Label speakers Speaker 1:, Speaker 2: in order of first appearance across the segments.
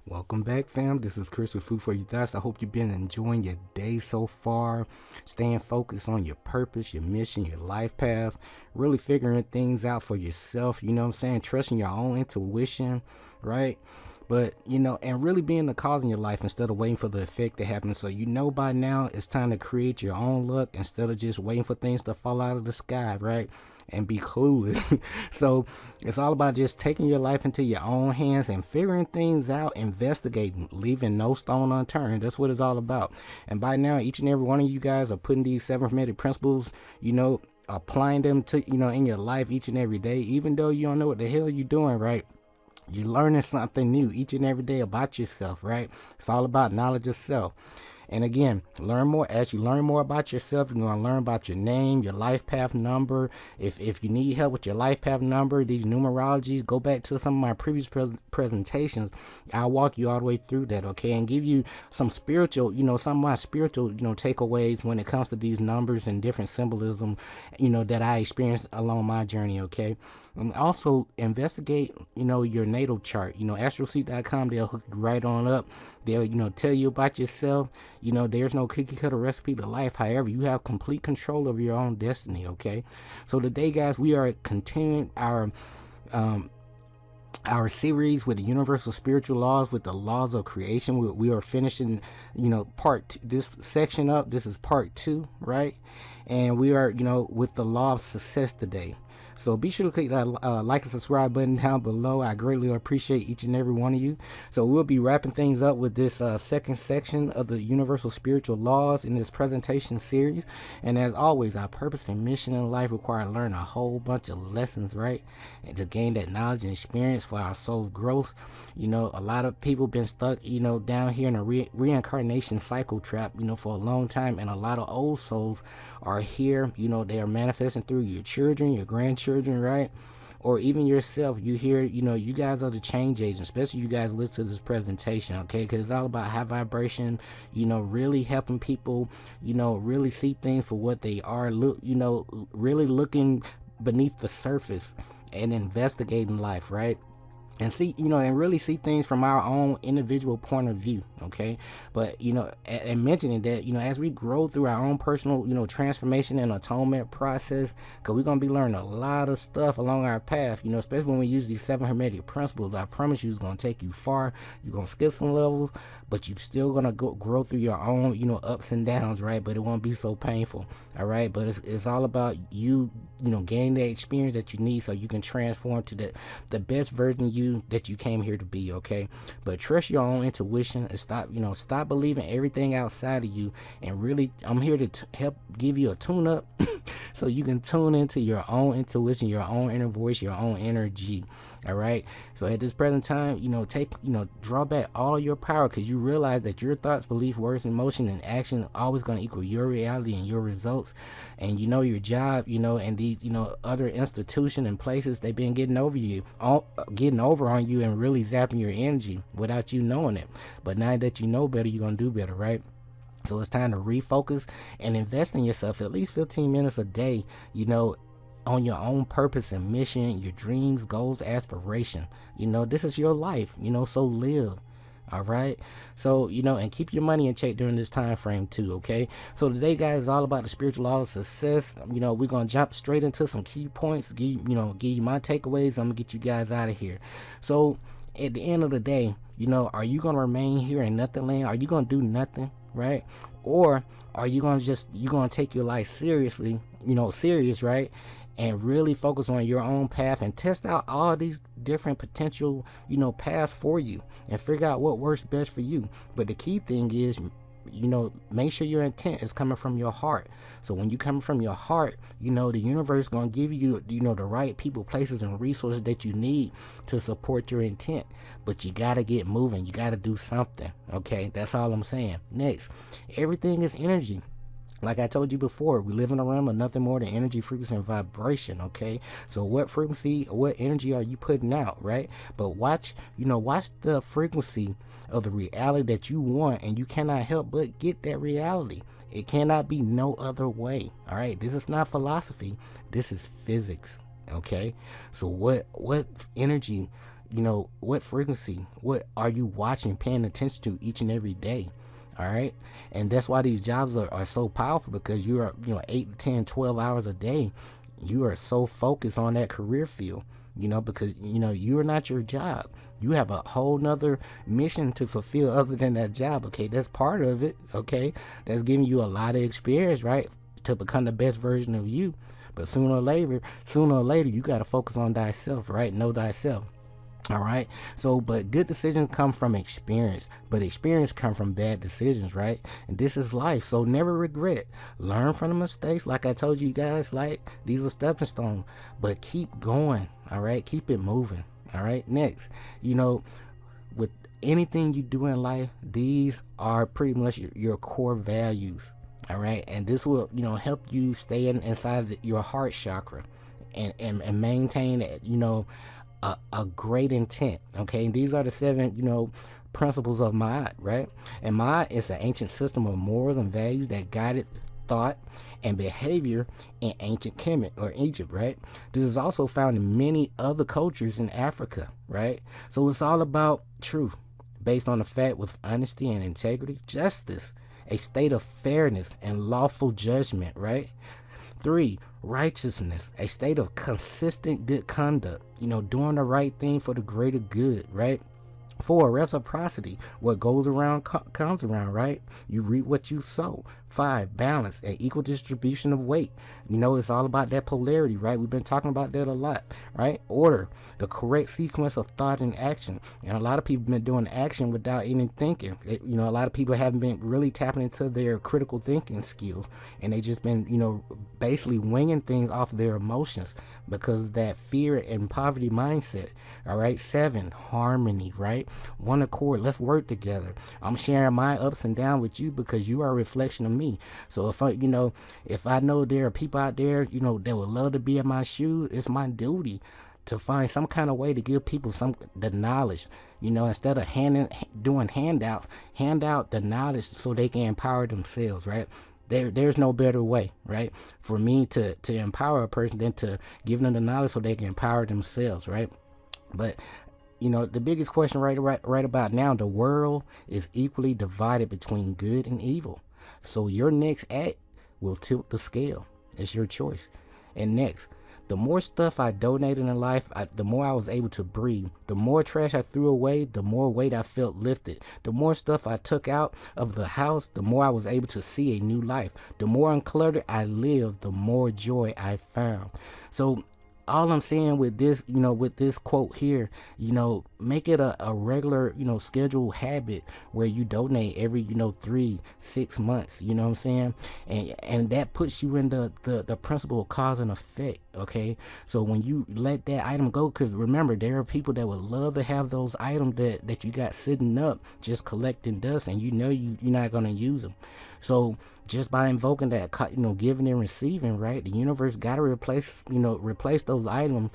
Speaker 1: Welcome back, fam. This is Chris with F4YT Thoughts. I hope you've been enjoying your day so far, staying focused on your purpose, your mission, your life path, really figuring things out for yourself, you know what I'm saying? Trusting your own intuition, right? But, and really being the cause in your life instead of waiting for the effect to happen. So, by now it's time to create your own luck instead of just waiting for things to fall out of the sky, right? And be clueless. So it's all about just taking your life into your own hands and figuring things out, investigating, leaving no stone unturned. That's what it's all about. And by now, each and every one of you guys are putting these 7 hermetic principles, applying them to, in your life each and every day, even though you don't know what the hell you're doing, right? You're learning something new each and every day about yourself, right? It's all about knowledge of self. And again, learn more. As you learn more about yourself, you're going to learn about your name, your life path number. If you need help with your life path number, these numerologies, go back to some of my previous presentations. I'll walk you all the way through that, okay? And give you some spiritual, some of my spiritual, takeaways when it comes to these numbers and different symbolism, that I experienced along my journey, okay? And also investigate, your natal chart. Astroseek.com, they'll hook you right on up. They'll, tell you about yourself. There's no cookie cutter recipe to life. However, you have complete control of your own destiny, okay? So today, guys, we are continuing our series with the universal spiritual laws, with the laws of creation. We are finishing, this section up. This is part 2, right? And we are, with the law of success today. So be sure to click that like and subscribe button down below. I greatly appreciate each and every one of you. So we'll be wrapping things up with this second section of the universal spiritual laws in this presentation series. And as always, our purpose and mission in life require learning a whole bunch of lessons, right? And to gain that knowledge and experience for our soul growth. A lot of people been stuck, down here in a reincarnation cycle trap, for a long time. And a lot of old souls are here, they are manifesting through your children, your grandchildren, right? Or even yourself. You hear, you guys are the change agents, especially you guys listen to this presentation, okay? Because it's all about high vibration, really helping people, really see things for what they are, look, really looking beneath the surface and investigating life, right? And see, and really see things from our own individual point of view, okay? But, and mentioning that, as we grow through our own personal, transformation and atonement process, because we're going to be learning a lot of stuff along our path, especially when we use these 7 hermetic principles. I promise you it's going to take you far. You're going to skip some levels, but you're still going to grow through your own, ups and downs, right? But it won't be so painful, all right? But it's all about you, gaining the experience that you need so you can transform to the best version of you that you came here to be, okay? But trust your own intuition and stop believing everything outside of you. And really, I'm here to help give you a tune up so you can tune into your own intuition, your own inner voice, your own energy, all right? So at this present time, draw back all your power, because you realize that your thoughts, belief, words, emotion, and action are always going to equal your reality and your results. And your job, and these, other institution and places, they've been getting over on you and really zapping your energy without you knowing it. But now that you know better, you're going to do better, right? So it's time to refocus and invest in yourself at least 15 minutes a day, on your own purpose and mission, your dreams, goals, aspiration. This is your life, so live. All right. So, and keep your money in check during this time frame too. Okay. So today, guys, is all about the spiritual law of success. We're going to jump straight into some key points, give you my takeaways. I'm gonna get you guys out of here. So at the end of the day, are you going to remain here in nothing land? Are you going to do nothing? Right? Or are you going to take your life seriously, serious, right? And really focus on your own path and test out all these different potential, paths for you and figure out what works best for you. But the key thing is, make sure your intent is coming from your heart. So when you come from your heart, the universe is going to give you, the right people, places, and resources that you need to support your intent. But you got to get moving. You got to do something. Okay. That's all I'm saying. Next, everything is energy. Like I told you before, we live in a realm of nothing more than energy, frequency, and vibration, okay? So what frequency, what energy are you putting out, right? But watch the frequency of the reality that you want, and you cannot help but get that reality. It cannot be no other way, all right? This is not philosophy. This is physics, okay? So what energy what frequency, what are you watching, paying attention to each and every day? All right. And that's why these jobs are so powerful, because you are, 8, 10, 12 hours a day. You are so focused on that career field, because, you are not your job. You have a whole nother mission to fulfill other than that job. Okay. That's part of it. Okay. That's giving you a lot of experience, right, to become the best version of you. But sooner or later, you got to focus on thyself, right? Know thyself. All right. So, but good decisions come from experience, but experience come from bad decisions, right? And this is life. So never regret. Learn from the mistakes. Like I told you guys, like, these are stepping stones, but keep going. All right. Keep it moving. All right. Next, with anything you do in life, these are pretty much your core values. All right. And this will, help you stay inside your heart chakra and maintain, a great intent. Okay. And these are the 7, principles of Ma'at, right? And Ma'at is an ancient system of morals and values that guided thought and behavior in ancient Kemet or Egypt, right? This is also found in many other cultures in Africa, right? So it's all about truth based on the fact with honesty and integrity, justice, a state of fairness and lawful judgment, right? 3, righteousness, a state of consistent good conduct, doing the right thing for the greater good, right? 4, reciprocity, what goes around comes around, right? You reap what you sow. 5, balance, an equal distribution of weight. It's all about that polarity, right? We've been talking about that a lot, right? Order, the correct sequence of thought and action. And a lot of people have been doing action without even thinking. A lot of people haven't been really tapping into their critical thinking skills, and they just been, basically winging things off their emotions because of that fear and poverty mindset. All right. 7, harmony, right? One accord. Let's work together. I'm sharing my ups and downs with you because you are a reflection of me. So if I know there are people out there, that would love to be in my shoes, it's my duty to find some kind of way to give people the knowledge, instead of doing handouts, hand out the knowledge so they can empower themselves, right? There's no better way, right, for me to empower a person than to give them the knowledge so they can empower themselves, right? But the biggest question right about now, the world is equally divided between good and evil. So your next act will tilt the scale. It's your choice. And next, the more stuff I donated in life, the more I was able to breathe. The more trash I threw away, the more weight I felt lifted. The more stuff I took out of the house, the more I was able to see a new life. The more uncluttered I lived, the more joy I found. So all I'm saying with this, with this quote here, make it a regular, scheduled habit where you donate every, 3-6 months, you know what I'm saying? And that puts you in the principle of cause and effect. Okay. So when you let that item go, because remember, there are people that would love to have those items that you got sitting up, just collecting dust, and you're not going to use them. So just by invoking that, giving and receiving, right? The universe got to replace those items,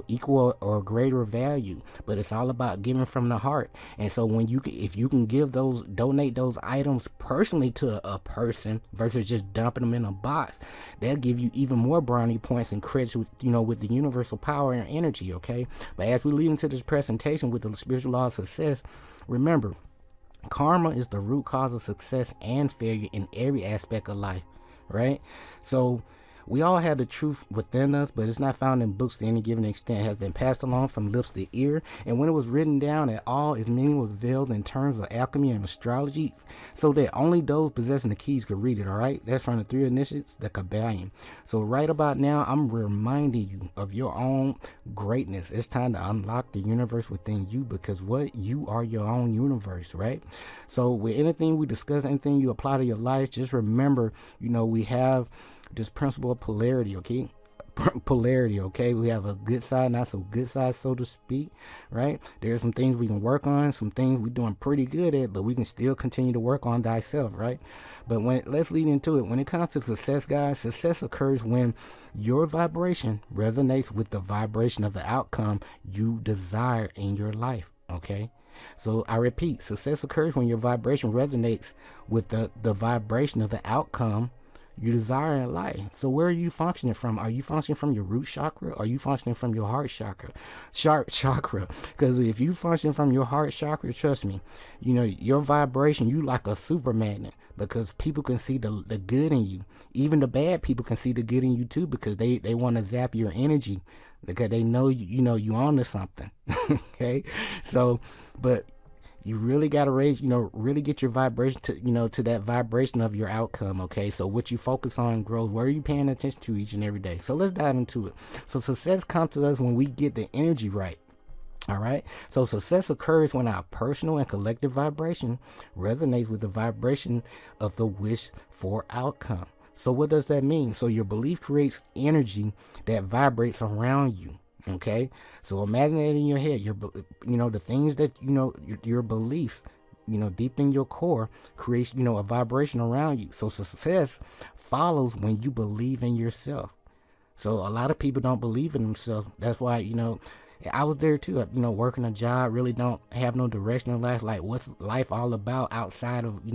Speaker 1: equal or greater value. But it's all about giving from the heart. And so if you can donate those items personally to a person versus just dumping them in a box, they'll give you even more brownie points and credits with the universal power and energy. Okay. But as we lead into this presentation with the spiritual law of success, remember, karma is the root cause of success and failure in every aspect of life, right? So we all have the truth within us, but it's not found in books to any given extent. It has been passed along from lips to ear, and when it was written down at all, its meaning was veiled in terms of alchemy and astrology, so that only those possessing the keys could read it. All right, that's from the 3 initiates, the Kabbalion. So right about now, I'm reminding you of your own greatness. It's time to unlock the universe within you, because you are your own universe, right? So with anything we discuss, anything you apply to your life, just remember, we have this principle of polarity, okay? Polarity, okay? We have a good side, not so good side, so to speak, right? There's some things we can work on, some things we're doing pretty good at, but we can still continue to work on thyself, right? But let's lead into it. When it comes to success, guys, success occurs when your vibration resonates with the vibration of the outcome you desire in your life, okay? So I repeat, success occurs when your vibration resonates with the vibration of the outcome you desire in life. So where are you functioning from? Are you functioning from your root chakra? Or are you functioning from your heart chakra? Chakra. Because if you function from your heart chakra, trust me, your vibration, you like a super magnet, because people can see the good in you. Even the bad people can see the good in you too, because they want to zap your energy, because they know you on to something. Okay, so but you really got to raise, really get your vibration to, to that vibration of your outcome. Okay, so what you focus on grows. What are you paying attention to each and every day? So let's dive into it. So success comes to us when we get the energy right. All right, so success occurs when our personal and collective vibration resonates with the vibration of the wish for outcome. So what does that mean? So your belief creates energy that vibrates around you. Okay, so imagine it in your head. The things that your beliefs, deep in your core, creates a vibration around you. So success follows when you believe in yourself. So a lot of people don't believe in themselves. That's why I was there too, working a job, really don't have no direction in life. Like, what's life all about outside of,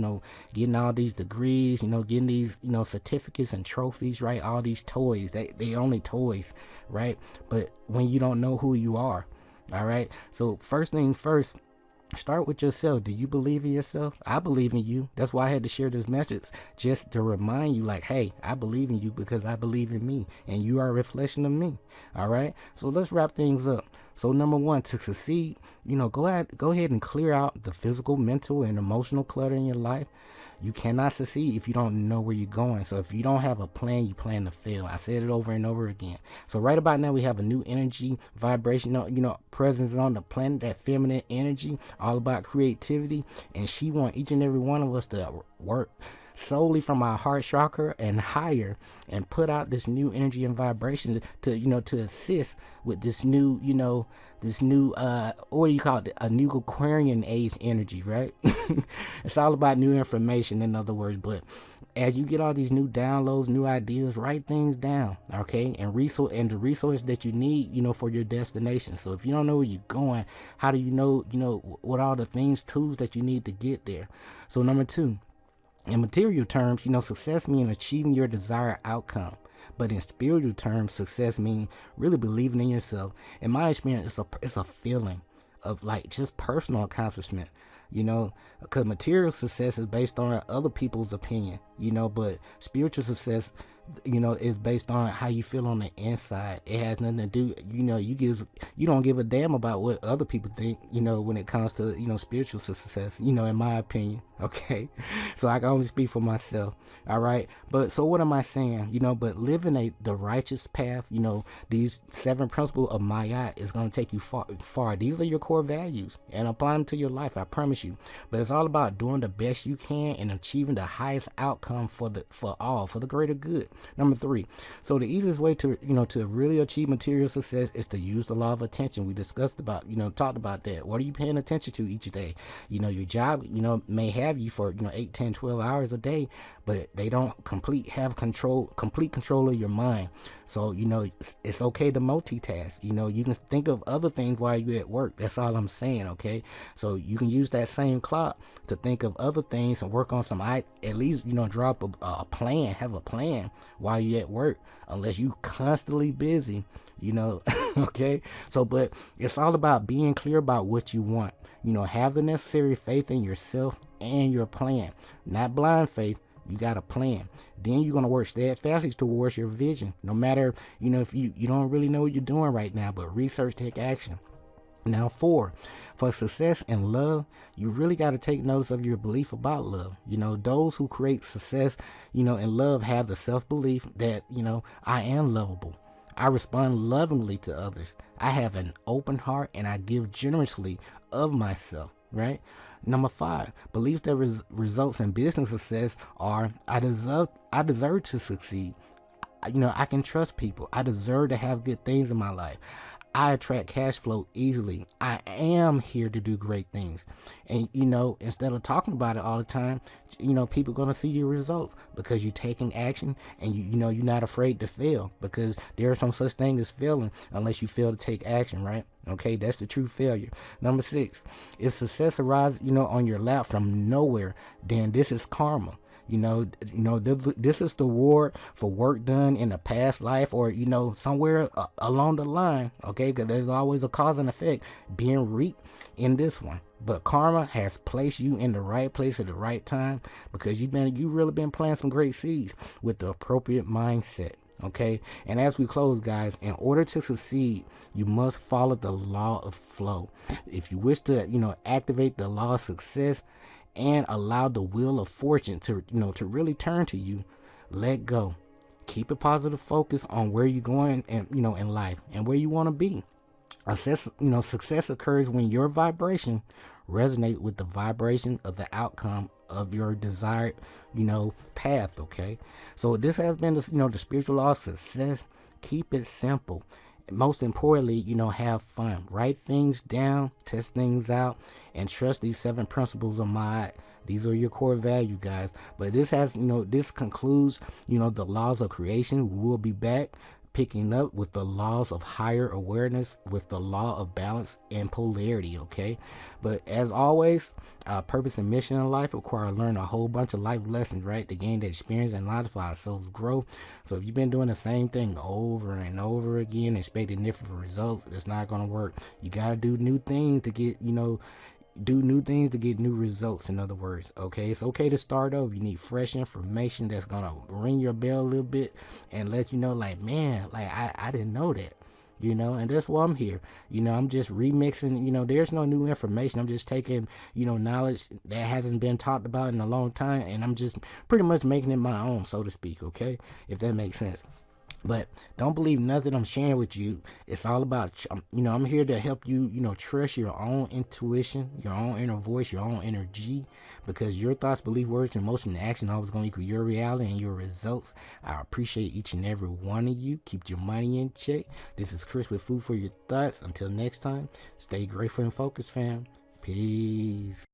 Speaker 1: getting all these degrees, getting these, certificates and trophies, right? All these toys, they only toys, right? But when you don't know who you are, all right? So first thing first, start with yourself. Do you believe in yourself? I believe in you. That's why I had to share this message, just to remind you, like, hey, I believe in you because I believe in me, and you are a reflection of me. All right, so let's wrap things up. So number one, to succeed, go ahead and clear out the physical, mental, and emotional clutter in your life. You cannot succeed if you don't know where you're going. So if you don't have a plan, you plan to fail. I said it over and over again. So right about now, we have a new energy vibration, presence on the planet, that feminine energy, all about creativity. And she wants each and every one of us to work solely from our heart chakra and higher, and put out this new energy and vibration to assist with this new, what do you call it? A new Aquarian age energy, right? It's all about new information, in other words. But as you get all these new downloads, new ideas, write things down, okay? And the resources that you need, for your destination. So if you don't know where you're going, how do you know, what all the tools that you need to get there? So number two, in material terms, success means achieving your desired outcome. But in spiritual terms, success means really believing in yourself. In my experience, it's a feeling of like just personal accomplishment, because material success is based on other people's opinion, but spiritual success, is based on how you feel on the inside. It has nothing to do, you don't give a damn about what other people think, when it comes to, spiritual success, in my opinion. Okay. So I can only speak for myself. All right. But so what am I saying? But living the righteous path, these 7 principles of Maya is going to take you far. These are your core values, and apply them to your life. I promise you. But it's all about doing the best you can and achieving the highest outcome for the greater good. Number 3. So the easiest way to really achieve material success is to use the law of attention. We discussed about, talked about that. What are you paying attention to each day? Your job, may have you for 8, 10, 12 hours a day, but they don't complete control of your mind. So it's okay to multitask. You can think of other things while you're at work. That's all I'm saying. Okay, so you can use that same clock to think of other things and work on some, at least drop a plan, have a plan while you're at work, unless you constantly busy. Okay, so but it's all about being clear about what you want. Have the necessary faith in yourself and your plan, not blind faith. You got a plan. Then you're going to work steadfastly towards your vision. No matter, if you don't really know what you're doing right now, but research, take action. Now 4, for success and love, you really got to take notice of your belief about love. Those who create success, and love have the self-belief that, I am lovable. I respond lovingly to others. I have an open heart, and I give generously of myself, right? Number 5, beliefs that results in business success are, I deserve to succeed. I can trust people. I deserve to have good things in my life. I attract cash flow easily. I am here to do great things. And, instead of talking about it all the time, people are going to see your results because you're taking action, and you're not afraid to fail, because there's no such thing as failing unless you fail to take action, right? Okay, that's the true failure. Number 6, if success arises, on your lap from nowhere, then this is karma. This is the reward for work done in a past life, or somewhere along the line. Okay, because there's always a cause and effect being reaped in this one. But karma has placed you in the right place at the right time, because you really been planting some great seeds with the appropriate mindset. Okay, and as we close, guys, in order to succeed, you must follow the law of flow. If you wish to activate the law of success and allow the wheel of fortune to to really turn to you, let go. Keep a positive focus on where you're going, and in life, and where you want to be. Success occurs when your vibration resonate with the vibration of the outcome of your desired path. Okay, so this has been the spiritual law of success. Keep it simple. Most importantly, have fun. Write things down, test things out, and trust these 7 principles of mind. These are your core value, guys. But this concludes the laws of creation. We will be back picking up with the laws of higher awareness, with the law of balance and polarity. Okay, but as always, purpose and mission in life require learning a whole bunch of life lessons, right, to gain the experience and knowledge for ourselves grow. So if you've been doing the same thing over and over again, expecting different results, it's not going to work. You got to do new things to get new results. In other words, okay, it's okay to start over. You need fresh information that's gonna ring your bell a little bit and let you know, like, man, like I didn't know that, and that's why I'm here. I'm just remixing. There's no new information. I'm just taking knowledge that hasn't been talked about in a long time, and I'm just pretty much making it my own, so to speak. Okay, if that makes sense. But don't believe nothing I'm sharing with you. It's all about, I'm here to help you, trust your own intuition, your own inner voice, your own energy, because your thoughts, belief, words, emotion, and action always going to equal your reality and your results. I appreciate each and every one of you. Keep your money in check. This is Chris with Food for Your Thoughts. Until next time, stay grateful and focused, fam. Peace.